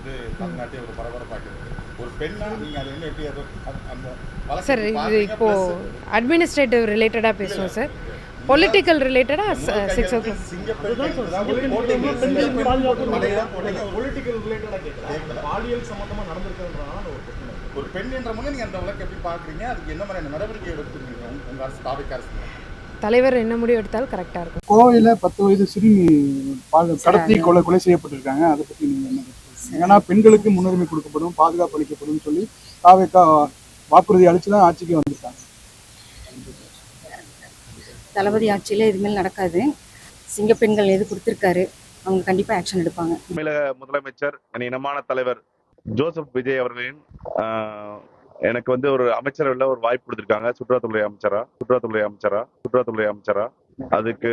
வந்து தமிழ்நாட்டை ஒரு பரபரப்பாக்குது. ஒரு பெண்ணா நீங்க அதை வந்து எப்படி அந்த சார் வழக்கை இது பார்க்குறீங்க இப்போ ப்ளஸ் அட்மினிஸ்ட்ரேட்டிவ் ரிலேட்டடாக பேசுவோம் சார். பொலிட்டிக்கல் ரிலேட்டடாக முதல் 6 கையெழுத்து o'clock. சிங்கப்பெண் அதுதான் சார், என்பதா ஒரு சிங்கப்பெண் போட்டிங்க. பெண்கள் சிங்கப்பெண் பாதுகாப்பு படையெல்லாம் போட்டீங்க. பொலிட்டிக்கல் ரிலேட்டடா கேட்கல. பாலியல் சம்பந்தமா நடந்திருக்கிறதுனால ஒரு பிரச்சனை இருக்கு. ஒரு பெண் என்ற முறை நீங்க அந்த வழக்கை எப்படி பார்க்குறீங்க? அதுக்கு என்ன மாதிரியான நடவடிக்கை எடுத்துருக்கீங்க உங்க அரசு தாவேக்கா அரசு? தலைவர் என்ன முடிவு எடுத்தாலும் கரெக்டாக இருக்கும். கோவையில் 10 வயது சிறுமி கடத்தி கொலை செய்யப்பட்டிருக்காங்க. அதை பற்றி நீங்கள் என்ன கருத்து? ஏன்னா பெண்களுக்கு முன்னுரிமை கொடுக்கப்படும், பாதுகாப்பு அளிக்கப்படும் சொல்லி தாவேக்கா வாக்குறுதி அளித்து தான் ஆட்சிக்கு வந்துட்டாங்க. தளபதி ஆட்சியில் இதுமாரி நடக்காது. சிங்கப்பெண்கள் எது கொடுத்துருக்காரு, அவங்க கண்டிப்பாக ஆக்ஷன் எடுப்பாங்க. தமிழக முதலமைச்சர் என் இனமான தலைவர் ஜோசப் விஜய் அவர்களின் எனக்கு வந்து ஒரு அமைச்சரவையில் ஒரு வாய்ப்பு கொடுத்துருக்காங்க. சுற்றுலாத்துறை அமைச்சரா அதுக்கு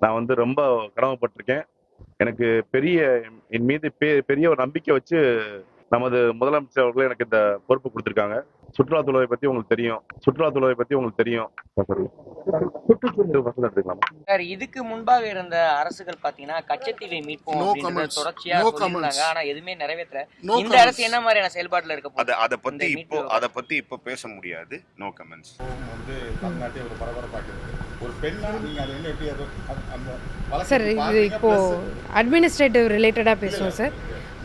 நான் வந்து ரொம்ப கடமைப்பட்டிருக்கேன். எனக்கு என் மீது பெரிய ஒரு நம்பிக்கை வச்சு நமது முதலமைச்சர் அவர்கள் எனக்கு இந்த பொறுப்பு கொடுத்துருக்காங்க. சுற்றுலாத்துறை பத்தி உங்களுக்கு தெரியும். சார், இதுக்கு முன்பாக இருந்த அரசுகள் பாத்தீங்கன்னா கச்சத்தீவை மீட்போம் அப்படின்றத தொடர்ச்சியா சொல்லியிருந்தாங்க. ஆனா எதுவுமே நிறைவேற்றல. இந்த அரசு என்ன மாதிரியான செயல்பாட்டுல இருக்க அத பத்தி இப்ப பேச முடியாது. No comments. வந்து தமிழ்நாட்டை ஒரு பரபரப்பாக்குது. ஒரு பெண்ணா நீங்க அதை வந்து எப்படி அந்த வழக்கை சார் இது பார்க்குறீங்க இப்போ ப்ளஸ் அட்மினிஸ்ட்ரேட்டிவ் ரிலேட்டடாக பேசுவோம் சார்.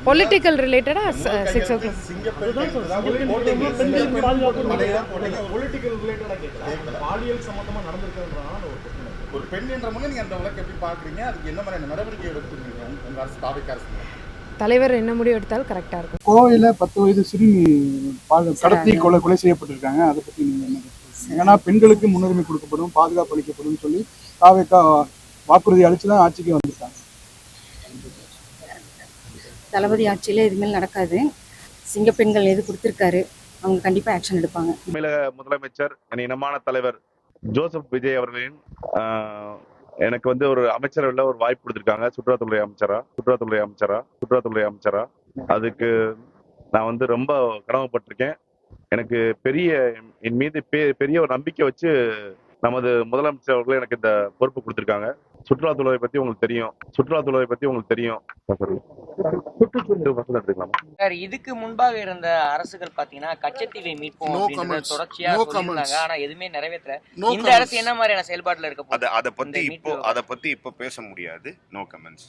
பொலிட்டிக்கல் ரிலேட்டடாக 6 o'clock. சிங்கப்பெண் அதுதான் சார், என்பதா ஒரு சிங்கப்பெண் போட்டிங்க. பெண்கள் பாதுகாப்பு படையெல்லாம் போட்டீங்க. பொலிட்டிக்கல் ரிலேட்டடா கேட்கல. பாலியல் சம்பந்தமா நடந்திருக்கிறதுனால ஒரு பிரச்சனை இருக்கு. ஒரு பெண் என்ற முறை நீங்க அந்த வழக்கை எப்படி பார்க்குறீங்க? அதுக்கு என்ன மாதிரியான நடவடிக்கை எடுத்துருக்கீங்க உங்க அரசு தாவேக்கா அரசு? தலைவர் என்ன முடிவு எடுத்தாலும் கரெக்டாக இருக்கும். கோவையில் 10 வயது சிறுமி கடத்தி கொலை செய்யப்பட்டிருக்காங்க. அதை பற்றி நீங்கள் என்ன கருத்து? ஏன்னா பெண்களுக்கு முன்னுரிமை கொடுக்கப்படும், பாதுகாப்பு அளிக்கப்படும் சொல்லி தாவேக்கா வாக்குறுதி அளித்து தான் ஆட்சிக்கு வந்துட்டாங்க. தளபதி ஆட்சியில் இதுமாரி நடக்காது. சிங்கப்பெண்கள் எது கொடுத்துருக்காரு, அவங்க கண்டிப்பாக ஆக்ஷன் எடுப்பாங்க. தமிழக முதலமைச்சர் என் இனமான தலைவர் ஜோசப் விஜய் அவர்களின் எனக்கு வந்து ஒரு அமைச்சரவையில் ஒரு வாய்ப்பு கொடுத்துருக்காங்க. சுற்றுலாத்துறை அமைச்சரா அதுக்கு நான் வந்து ரொம்ப கடமைப்பட்டிருக்கேன். எனக்கு என் மீது பெரிய ஒரு நம்பிக்கை வச்சு நமது முதலமைச்சர் அவர்கள் எனக்கு இந்த பொறுப்பு கொடுத்துருக்காங்க. சுற்றுலாத்துறை பத்தி உங்களுக்கு தெரியும். சார், இதுக்கு முன்பாக இருந்த அரசுகள் பாத்தீங்கன்னா கச்சத்தீவை மீட்போம் அப்படின்றத தொடர்ச்சியா சொல்லியிருந்தாங்க. ஆனா எதுவுமே நிறைவேற்றல. இந்த அரசு என்ன மாதிரியான செயல்பாட்டுல இருக்க அத பத்தி இப்ப பேச முடியாது. No comments.